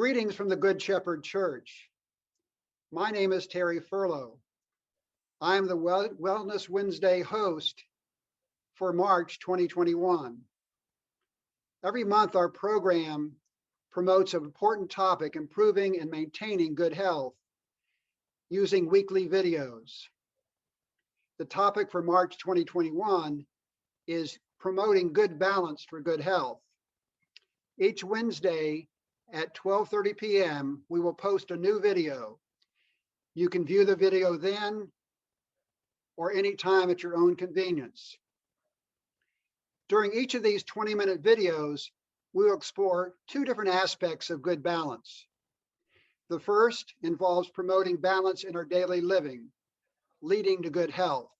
Greetings from the Good Shepherd Church. My name is Terry Furlow. I am the Wellness Wednesday host for March 2021. Every month, our program promotes an important topic, improving and maintaining good health, using weekly videos. The topic for March 2021 is promoting good balance for good health. Each Wednesday at 12:30 p.m., we will post a new video. You can view the video then or anytime at your own convenience. During each of these 20-minute videos, we will explore two different aspects of good balance. The first involves promoting balance in our daily living, leading to good health.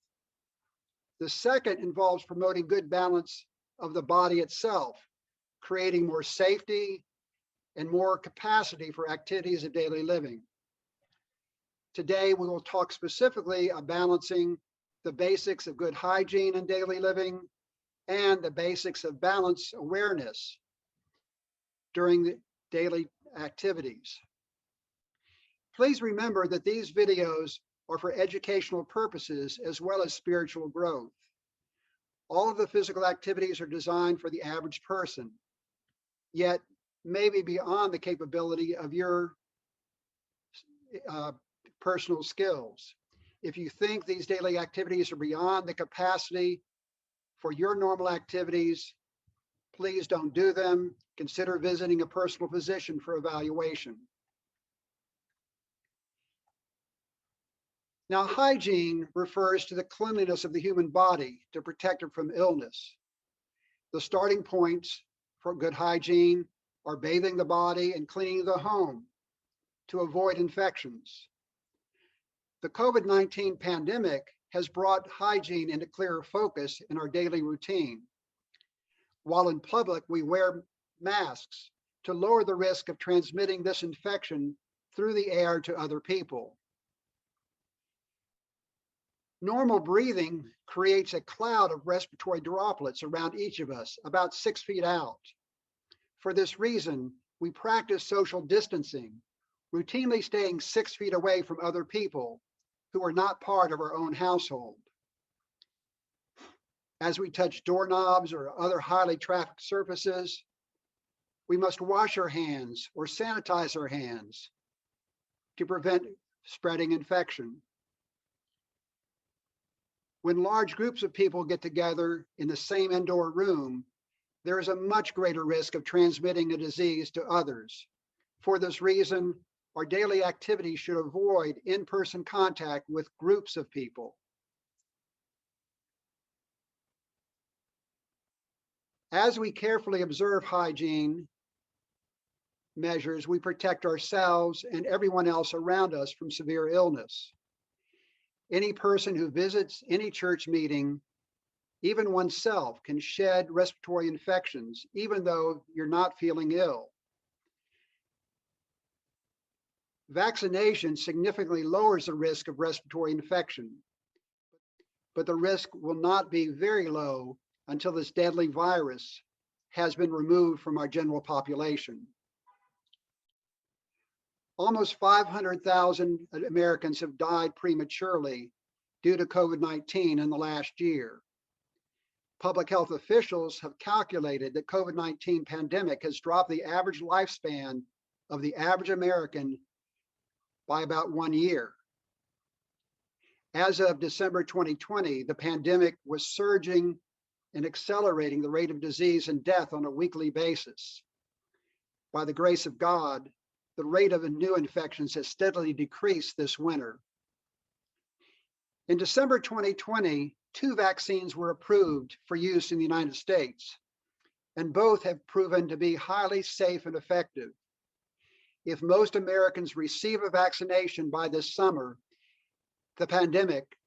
The second involves promoting good balance of the body itself, creating more safety and more capacity for activities of daily living. Today, we will talk specifically about balancing the basics of good hygiene in daily living and the basics of balance awareness during the daily activities. Please remember that these videos are for educational purposes as well as spiritual growth. All of the physical activities are designed for the average person, yet maybe beyond the capability of your personal skills. If you think these daily activities are beyond the capacity for your normal activities, please don't do them. Consider visiting a personal physician for evaluation. Now, hygiene refers to the cleanliness of the human body to protect it from illness. The starting points for good hygiene are bathing the body and cleaning the home to avoid infections. The COVID-19 pandemic has brought hygiene into clearer focus in our daily routine. While in public, we wear masks to lower the risk of transmitting this infection through the air to other people. Normal breathing creates a cloud of respiratory droplets around each of us, about 6 feet out. For this reason, we practice social distancing, routinely staying 6 feet away from other people who are not part of our own household. As we touch doorknobs or other highly trafficked surfaces, we must wash our hands or sanitize our hands to prevent spreading infection. When large groups of people get together in the same indoor room, there is a much greater risk of transmitting a disease to others. For this reason, our daily activities should avoid in-person contact with groups of people. As we carefully observe hygiene measures, we protect ourselves and everyone else around us from severe illness. Any person who visits any church meeting, even oneself, can shed respiratory infections, even though you're not feeling ill. Vaccination significantly lowers the risk of respiratory infection, but the risk will not be very low until this deadly virus has been removed from our general population. Almost 500,000 Americans have died prematurely due to COVID-19 in the last year. Public health officials have calculated that COVID-19 pandemic has dropped the average lifespan of the average American by about 1 year. As of December 2020, the pandemic was surging and accelerating the rate of disease and death on a weekly basis. By the grace of God, the rate of new infections has steadily decreased this winter. In December 2020, 2 vaccines were approved for use in the United States, and both have proven to be highly safe and effective. If most Americans receive a vaccination by this summer, the pandemic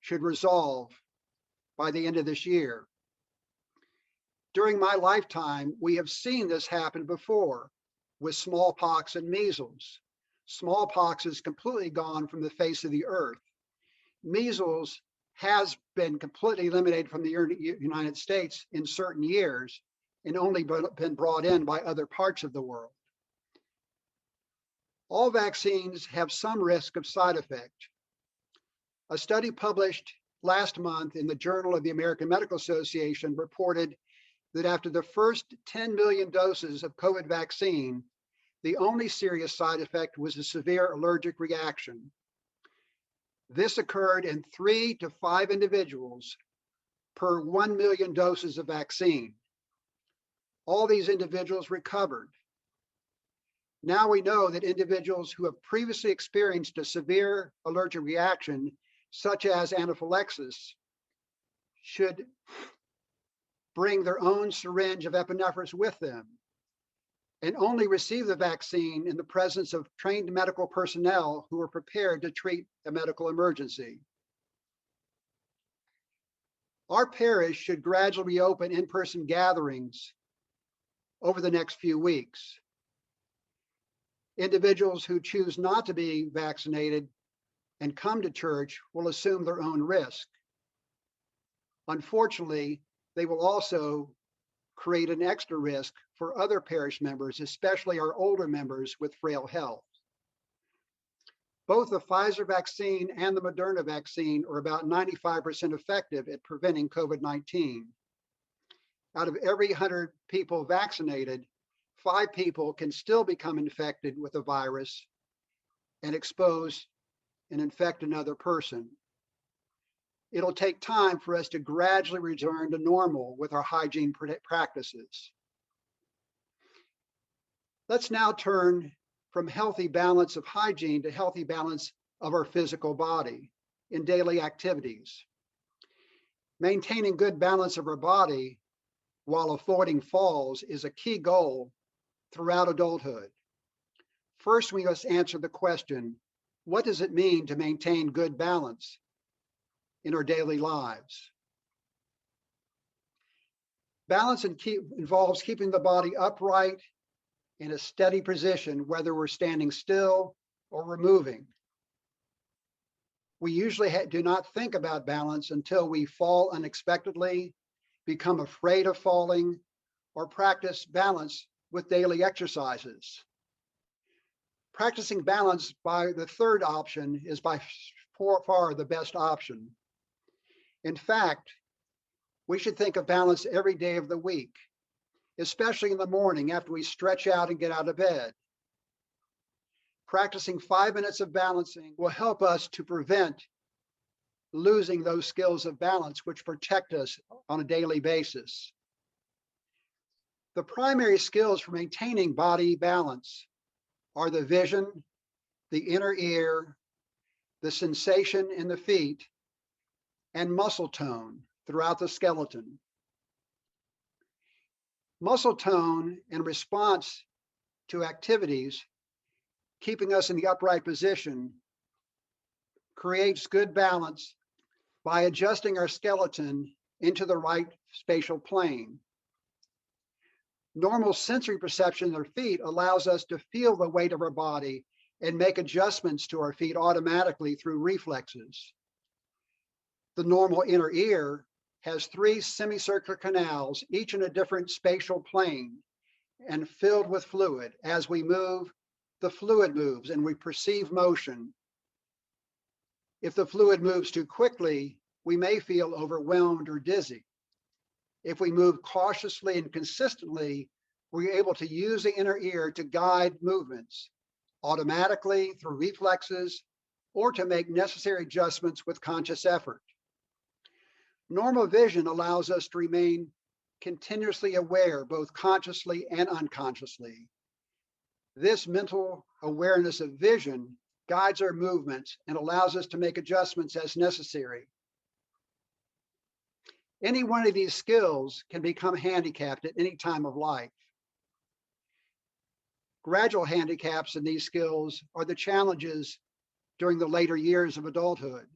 should resolve by the end of this year. During my lifetime, we have seen this happen before with smallpox and measles. Smallpox is completely gone from the face of the earth. Measles has been completely eliminated from the United States in certain years and only been brought in by other parts of the world. All vaccines have some risk of side effect. A study published last month in the Journal of the American Medical Association reported that after the first 10 million doses of COVID vaccine, the only serious side effect was a severe allergic reaction. This occurred in 3 to 5 individuals per 1 million doses of vaccine. All these individuals recovered. Now we know that individuals who have previously experienced a severe allergic reaction, such as anaphylaxis, should bring their own syringe of epinephrine with them and only receive the vaccine in the presence of trained medical personnel who are prepared to treat a medical emergency. Our parish should gradually reopen in-person gatherings over the next few weeks. Individuals who choose not to be vaccinated and come to church will assume their own risk. Unfortunately, they will also create an extra risk for other parish members, especially our older members with frail health. Both the Pfizer vaccine and the Moderna vaccine are about 95% effective at preventing COVID-19. Out of every 100 people vaccinated, 5 people can still become infected with the virus and expose and infect another person. It'll take time for us to gradually return to normal with our hygiene practices. Let's now turn from healthy balance of hygiene to healthy balance of our physical body in daily activities. Maintaining good balance of our body while avoiding falls is a key goal throughout adulthood. First, we must answer the question, what does it mean to maintain good balance in our daily lives? Balance involves keeping the body upright in a steady position, whether we're standing still or we're moving. We usually do not think about balance until we fall unexpectedly, become afraid of falling, or practice balance with daily exercises. Practicing balance by the third option is by far the best option. In fact, we should think of balance every day of the week, especially in the morning after we stretch out and get out of bed. Practicing 5 minutes of balancing will help us to prevent losing those skills of balance which protect us on a daily basis. The primary skills for maintaining body balance are the vision, the inner ear, the sensation in the feet, and muscle tone throughout the skeleton. Muscle tone in response to activities, keeping us in the upright position, creates good balance by adjusting our skeleton into the right spatial plane. Normal sensory perception of our feet allows us to feel the weight of our body and make adjustments to our feet automatically through reflexes. The normal inner ear has 3 semicircular canals, each in a different spatial plane and filled with fluid. As we move, the fluid moves and we perceive motion. If the fluid moves too quickly, we may feel overwhelmed or dizzy. If we move cautiously and consistently, we're able to use the inner ear to guide movements automatically through reflexes or to make necessary adjustments with conscious effort. Normal vision allows us to remain continuously aware, both consciously and unconsciously. This mental awareness of vision guides our movements and allows us to make adjustments as necessary. Any one of these skills can become handicapped at any time of life. Gradual handicaps in these skills are the challenges during the later years of adulthood.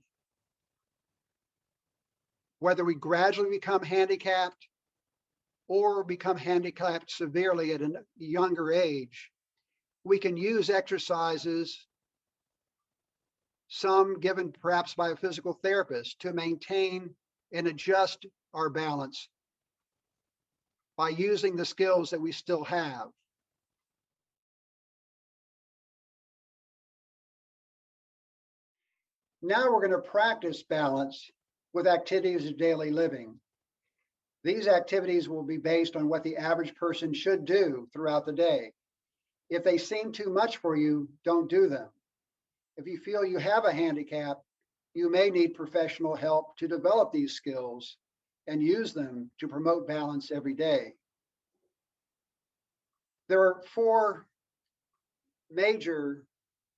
Whether we gradually become handicapped or become handicapped severely at a younger age, we can use exercises, some given perhaps by a physical therapist, to maintain and adjust our balance by using the skills that we still have. Now we're going to practice balance with activities of daily living. These activities will be based on what the average person should do throughout the day. If they seem too much for you, don't do them. If you feel you have a handicap, you may need professional help to develop these skills and use them to promote balance every day. There are 4 major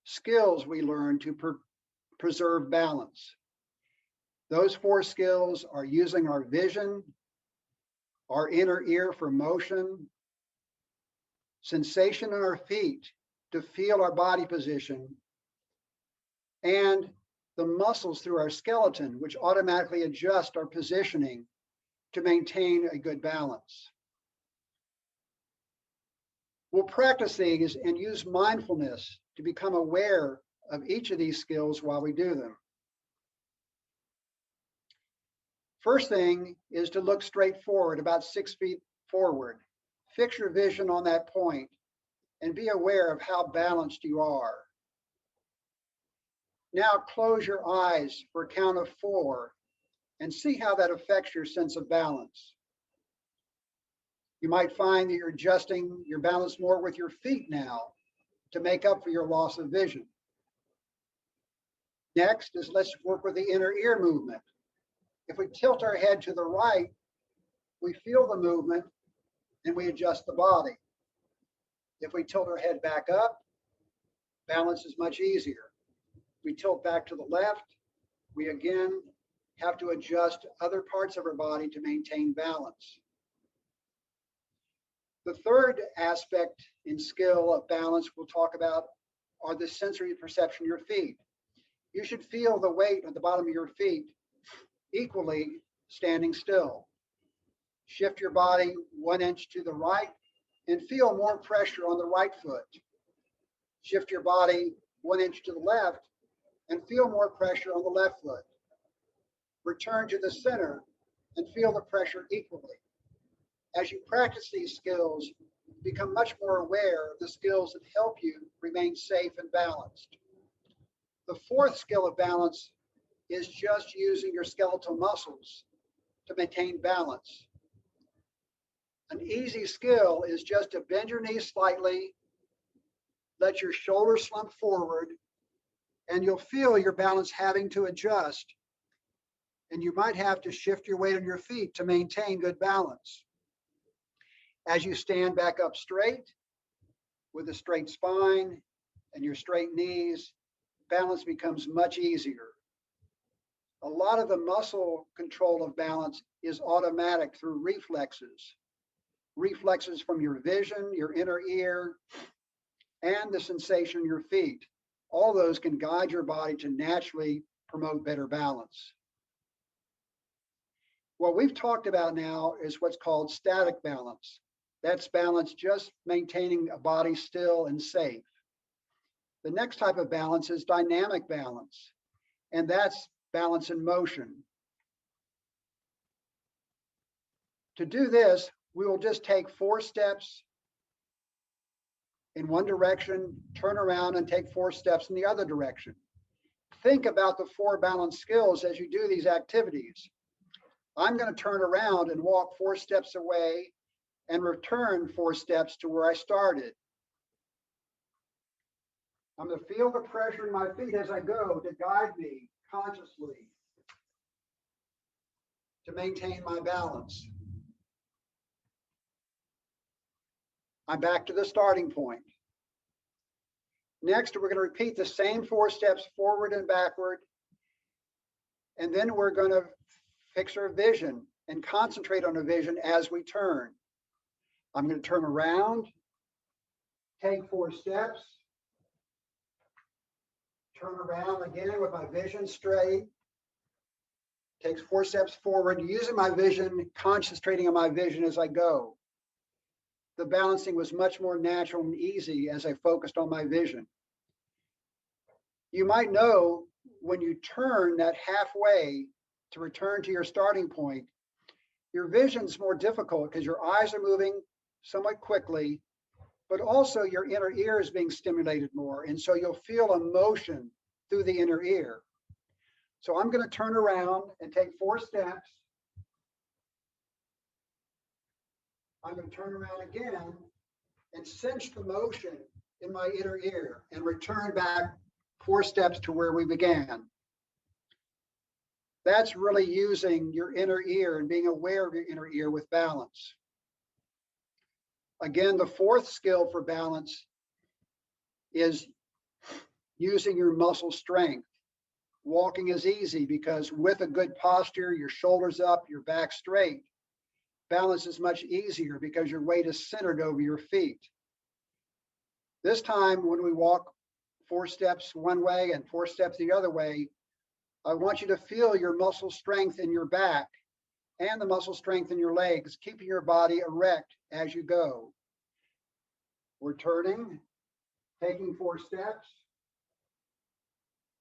skills we learn to preserve balance. Those 4 skills are using our vision, our inner ear for motion, sensation in our feet to feel our body position, and the muscles through our skeleton, which automatically adjust our positioning to maintain a good balance. We'll practice these and use mindfulness to become aware of each of these skills while we do them. First thing is to look straight forward, about 6 feet forward. Fix your vision on that point and be aware of how balanced you are. Now close your eyes for a count of 4 and see how that affects your sense of balance. You might find that you're adjusting your balance more with your feet now to make up for your loss of vision. Next is let's work with the inner ear movement. If we tilt our head to the right, we feel the movement and we adjust the body. If we tilt our head back up, balance is much easier. We tilt back to the left, we again have to adjust other parts of our body to maintain balance. The third aspect in skill of balance we'll talk about are the sensory perception of your feet. You should feel the weight at the bottom of your feet equally standing still. Shift your body 1 inch to the right and feel more pressure on the right foot. Shift your body 1 inch to the left and feel more pressure on the left foot. Return to the center and feel the pressure equally. As you practice these skills, become much more aware of the skills that help you remain safe and balanced. The 4th skill of balance is just using your skeletal muscles to maintain balance. An easy skill is just to bend your knees slightly, let your shoulders slump forward, and you'll feel your balance having to adjust. And you might have to shift your weight on your feet to maintain good balance. As you stand back up straight with a straight spine and your straight knees, balance becomes much easier. A lot of the muscle control of balance is automatic through reflexes. Reflexes from your vision, your inner ear, and the sensation in your feet. All those can guide your body to naturally promote better balance. What we've talked about now is what's called static balance. That's balance just maintaining a body still and safe. The next type of balance is dynamic balance, and that's balance in motion. To do this, we will just take 4 steps in one direction, turn around and take 4 steps in the other direction. Think about the 4 balance skills as you do these activities. I'm going to turn around and walk 4 steps away and return 4 steps to where I started. I'm going to feel the pressure in my feet as I go to guide me consciously to maintain my balance. I'm back to the starting point. Next, we're going to repeat the same 4 steps forward and backward. And then we're going to fix our vision and concentrate on our vision as we turn. I'm going to turn around, take 4 steps, turn around again with my vision straight, takes 4 steps forward, using my vision, concentrating on my vision as I go. The balancing was much more natural and easy as I focused on my vision. You might know when you turn that halfway to return to your starting point, your vision's more difficult because your eyes are moving somewhat quickly, but also your inner ear is being stimulated more. And so you'll feel emotion through the inner ear. So I'm going to turn around and take 4 steps. I'm going to turn around again and cinch the motion in my inner ear and return back 4 steps to where we began. That's really using your inner ear and being aware of your inner ear with balance. Again, the 4th skill for balance is using your muscle strength. Walking is easy because with a good posture, your shoulders up, your back straight. Balance is much easier because your weight is centered over your feet. This time, when we walk 4 steps one way and 4 steps the other way, I want you to feel your muscle strength in your back and the muscle strength in your legs, keeping your body erect as you go. We're turning, taking 4 steps,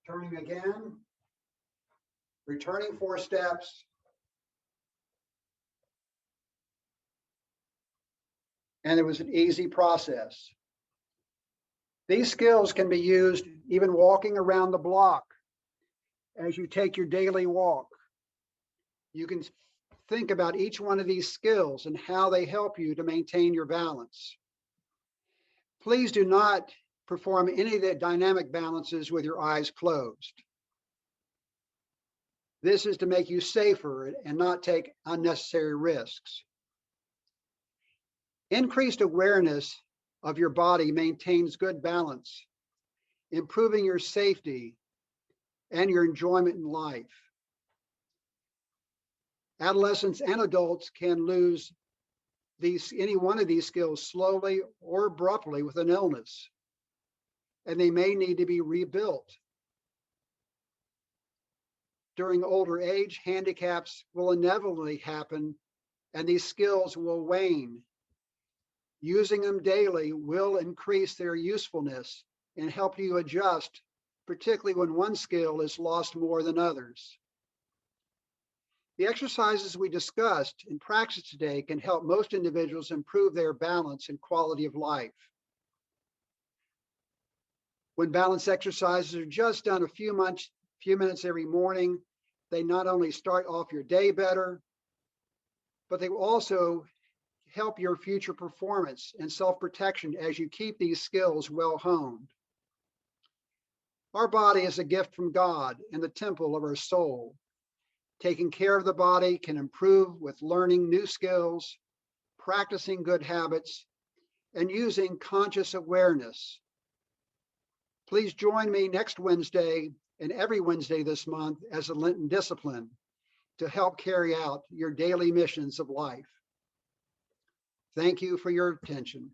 turning again, returning 4 steps, and it was an easy process. These skills can be used even walking around the block as you take your daily walk. You can think about each one of these skills and how they help you to maintain your balance. Please do not perform any of the dynamic balances with your eyes closed. This is to make you safer and not take unnecessary risks. Increased awareness of your body maintains good balance, improving your safety and your enjoyment in life. Adolescents and adults can lose any one of these skills slowly or abruptly with an illness, and they may need to be rebuilt. During older age, handicaps will inevitably happen, and these skills will wane. Using them daily will increase their usefulness and help you adjust, particularly when one skill is lost more than others. The exercises we discussed in practice today can help most individuals improve their balance and quality of life. When balance exercises are just done a few minutes every morning, they not only start off your day better, but they will also help your future performance and self-protection as you keep these skills well honed. Our body is a gift from God and the temple of our soul. Taking care of the body can improve with learning new skills, practicing good habits, and using conscious awareness. Please join me next Wednesday and every Wednesday this month as a Lenten discipline to help carry out your daily missions of life. Thank you for your attention.